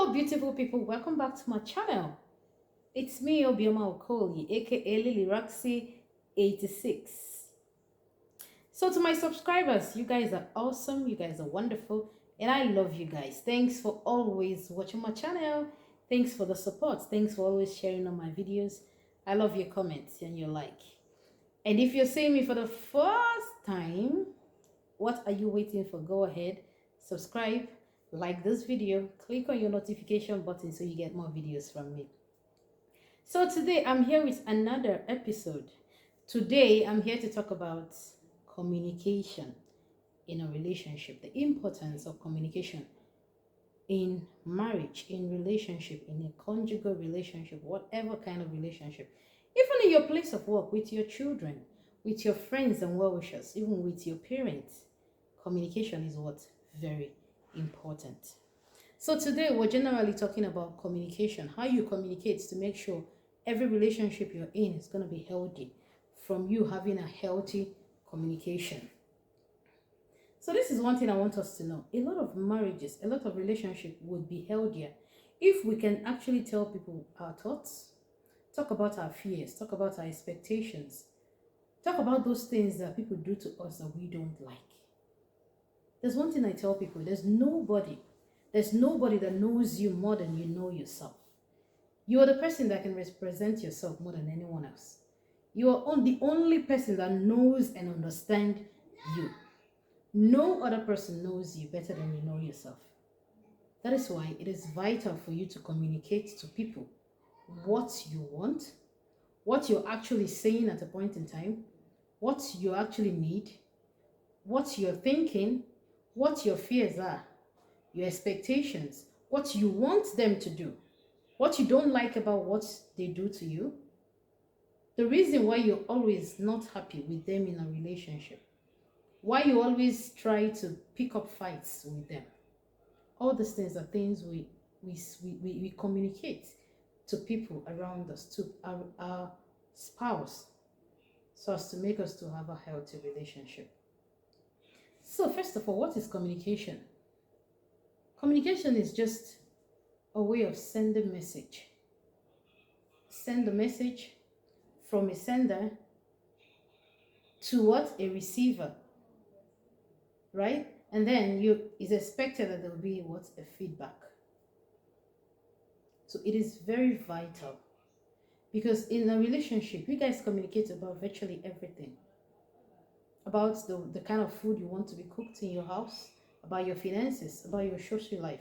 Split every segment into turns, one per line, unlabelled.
Hello beautiful people, welcome back to my channel. It's me Obioma Okoli, aka Lily Roxy 86. So to my subscribers, you guys are awesome, you guys are wonderful, and I love you guys. Thanks for always watching my channel. Thanks for the support. Thanks for always sharing on my videos. I love your comments and your like. And if you're seeing me for the first time, what are you waiting for? Go ahead, subscribe, like this video, click on your notification button so you get more videos from me. So today I'm here with another episode. Today I'm here to talk about communication in a relationship, the importance of communication in marriage, in relationship, in a conjugal relationship, whatever kind of relationship, even in your place of work, with your children, with your friends and well-wishers, even with your parents. Communication is what? Very important. So today we're generally talking about communication, how you communicate to make sure every relationship you're in is going to be healthy from you having a healthy communication. So this is one thing I want us to know. A lot of marriages, a lot of relationships would be healthier if we can actually tell people our thoughts, talk about our fears, talk about our expectations, talk about those things that people do to us that we don't like. There's one thing I tell people, there's nobody that knows you more than you know yourself. You are the person that can represent yourself more than anyone else. You are the only person that knows and understands you. No other person knows you better than you know yourself. That is why it is vital for you to communicate to people what you want, what you're actually saying at a point in time, what you actually need, what you're thinking, what your fears are, your expectations, what you want them to do, what you don't like about what they do to you, the reason why you're always not happy with them in a relationship, why you always try to pick up fights with them. All these things are things we communicate to people around us, to our spouse, so as to make us to have a healthy relationship. So first of all, what is communication? Communication is just a way of sending message. Send a message from a sender to what? A receiver. Right? And then it's expected that there will be what? A feedback. So it is very vital. Because in a relationship, you guys communicate about virtually everything. About the kind of food you want to be cooked in your house, about your finances, about your social life,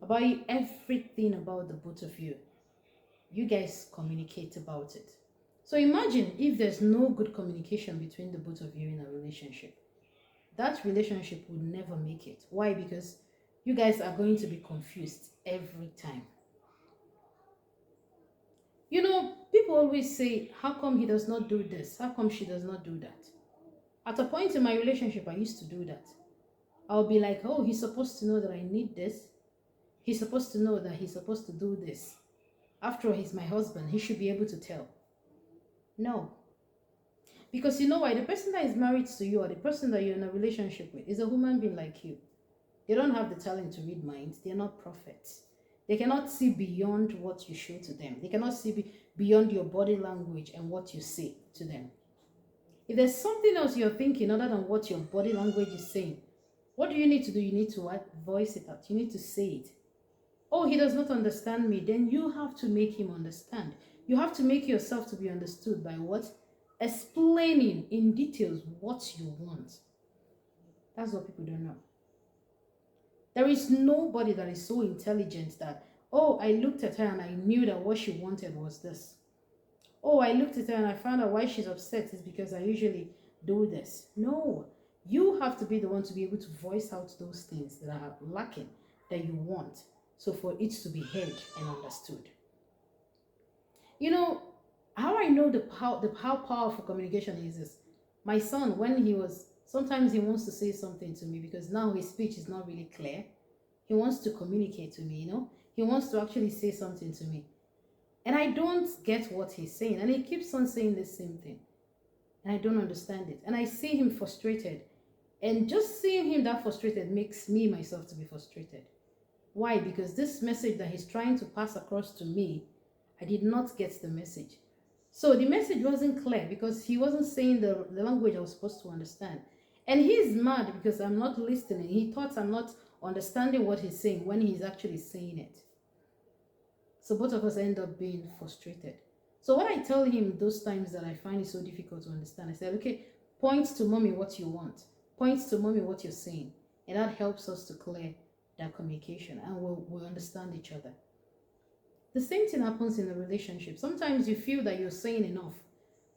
about everything about the both of you. You guys communicate about it. So imagine if there's no good communication between the both of you in a relationship. That relationship would never make it. Why? Because you guys are going to be confused every time. You know, people always say, how come he does not do this? How come she does not do that? At a point in my relationship, I used to do that. I'll be like, oh, he's supposed to know that I need this. He's supposed to know that he's supposed to do this. After all, he's my husband. He should be able to tell. No. Because you know why? The person that is married to you or the person that you're in a relationship with is a human being like you. They don't have the talent to read minds. They're not prophets. They cannot see beyond what you show to them. They cannot see beyond your body language and what you say to them. If there's something else you're thinking other than what your body language is saying, what do you need to do? You need to what? Voice it out. You need to say it. Oh, he does not understand me. Then you have to make him understand. You have to make yourself to be understood by what? Explaining in details what you want. That's what people don't know. There is nobody that is so intelligent that, oh, I looked at her and I knew that what she wanted was this. Oh, I looked at her and I found out why she's upset is because I usually do this. No, you have to be the one to be able to voice out those things that are lacking, that you want, so for it to be heard and understood. You know, how I know how powerful communication is my son, when sometimes he wants to say something to me because now his speech is not really clear. He wants to communicate to me, you know. He wants to actually say something to me. And I don't get what he's saying. And he keeps on saying the same thing. And I don't understand it. And I see him frustrated. And just seeing him that frustrated makes me myself to be frustrated. Why? Because this message that he's trying to pass across to me, I did not get the message. So the message wasn't clear because he wasn't saying the language I was supposed to understand. And he's mad because I'm not listening. He thought I'm not understanding what he's saying when he's actually saying it. So both of us end up being frustrated. So what I tell him those times that I find it so difficult to understand, I said, okay, point to mommy what you want. Point to mommy what you're saying. And that helps us to clear that communication and we'll understand each other. The same thing happens in a relationship. Sometimes you feel that you're saying enough.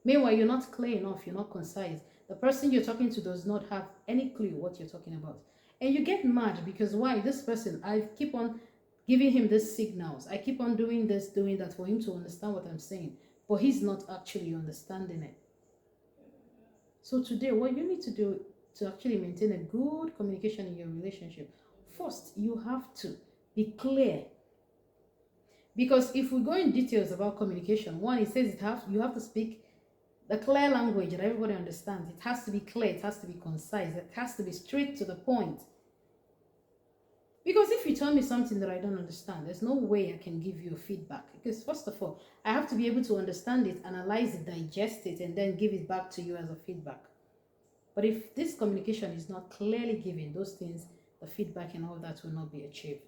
Meanwhile, you're not clear enough, you're not concise. The person you're talking to does not have any clue what you're talking about. And you get mad because why? This person, I keep on giving him these signals. I keep on doing this, doing that for him to understand what I'm saying. But he's not actually understanding it. So today, what you need to do to actually maintain a good communication in your relationship, first, you have to be clear. Because if we go in details about communication, one, it says you have to speak the clear language that everybody understands. It has to be clear, it has to be concise, it has to be straight to the point. Because if you tell me something that I don't understand, there's no way I can give you feedback. Because first of all, I have to be able to understand it, analyze it, digest it, and then give it back to you as a feedback. But if this communication is not clearly given, those things, the feedback and all that will not be achieved.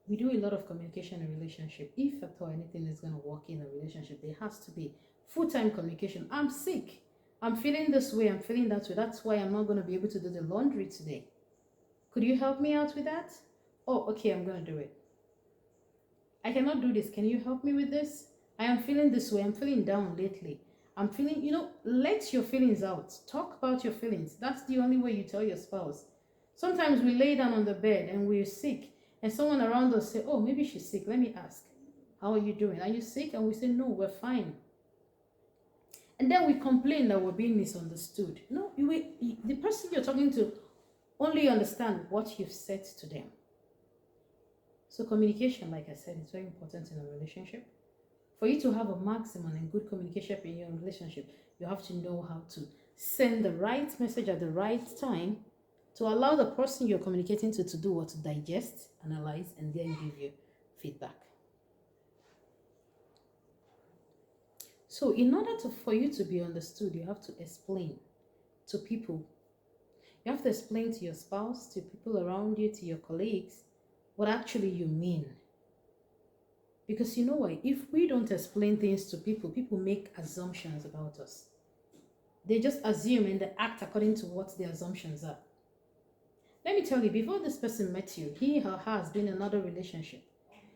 We do a lot of communication in relationship. If at all anything is going to work in a relationship, there has to be full-time communication. I'm sick. I'm feeling this way. I'm feeling that way. That's why I'm not going to be able to do the laundry today. Could you help me out with that? Oh, okay, I'm going to do it. I cannot do this. Can you help me with this? I am feeling this way. I'm feeling down lately. I'm feeling, let your feelings out. Talk about your feelings. That's the only way you tell your spouse. Sometimes we lay down on the bed and we're sick. And someone around us say, oh, maybe she's sick. Let me ask. How are you doing? Are you sick? And we say, no, we're fine. And then we complain that we're being misunderstood. No, the person you're talking to only understand what you've said to them. So communication, like I said, is very important in a relationship. For you to have a maximum and good communication in your relationship, you have to know how to send the right message at the right time to allow the person you're communicating to do what? To digest, analyze, and then give you feedback. So in order for you to be understood, you have to explain to people. You have to explain to your spouse, to people around you, to your colleagues, what actually you mean. Because you know what? If we don't explain things to people, people make assumptions about us. They just assume and they act according to what their assumptions are. Let me tell you, before this person met you, he or her has been in another relationship.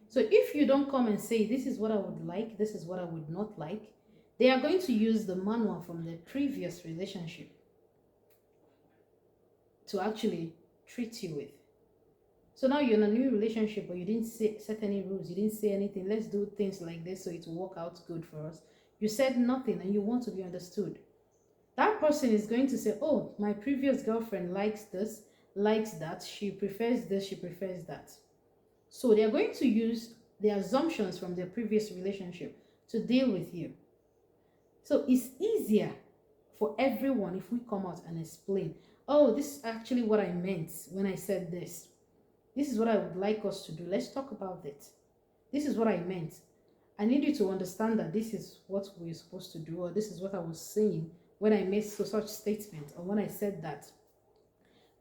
So if you don't come and say, this is what I would like, this is what I would not like, they are going to use the manual from their previous relationship to actually treat you with. So now you're in a new relationship, but you didn't set any rules, you didn't say anything, let's do things like this so it will work out good for us. You said nothing and you want to be understood. That person is going to say, oh, my previous girlfriend likes this, likes that, she prefers this, she prefers that. So they're going to use the assumptions from their previous relationship to deal with you. So it's easier for everyone if we come out and explain, oh, this is actually what I meant when I said this. This is what I would like us to do. Let's talk about it. This is what I meant. I need you to understand that this is what we're supposed to do, or this is what I was saying when I made such statement, or when I said that.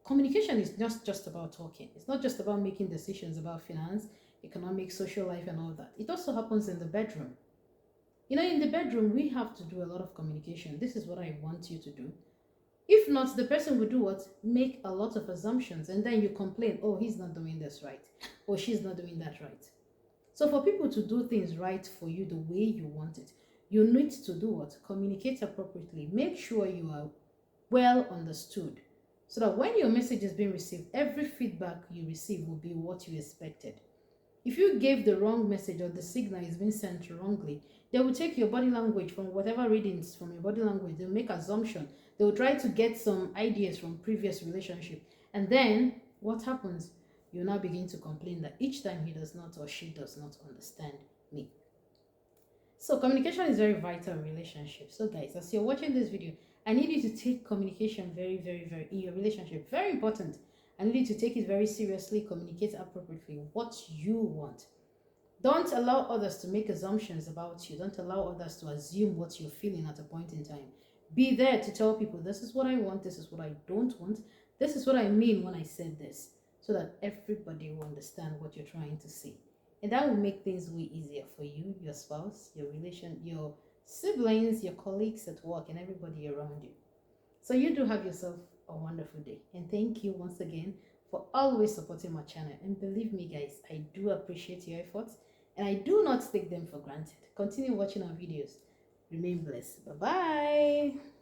Communication is not just about talking. It's not just about making decisions about finance, economic, social life, and all that. It also happens in the bedroom. In the bedroom, we have to do a lot of communication. This is what I want you to do. If not, the person will do what? Make a lot of assumptions, and then you complain, oh, he's not doing this right, or she's not doing that right. So for people to do things right for you the way you want it, you need to do what? Communicate appropriately. Make sure you are well understood, so that when your message is being received, every feedback you receive will be what you expected. If you gave the wrong message or the signal is being sent wrongly, they will take your body language from whatever readings from your body language. They'll make assumption. They will try to get some ideas from previous relationship. And then what happens? You now begin to complain that each time he does not or she does not understand me. So communication is very vital in relationships. So guys, as you're watching this video, I need you to take communication very, very, very in your relationship. Very important. I need you to take it very seriously, communicate appropriately what you want. Don't allow others to make assumptions about you. Don't allow others to assume what you're feeling at a point in time. Be there to tell people, this is what I want, this is what I don't want, this is what I mean when I said this, so that everybody will understand what you're trying to say. And that will make things way easier for you, your spouse, your relation, your siblings, your colleagues at work, and everybody around you. So you do have yourself a wonderful day. And thank you once again for always supporting my channel. And believe me, guys, I do appreciate your efforts and I do not take them for granted. Continue watching our videos. Remain blessed. Bye-bye.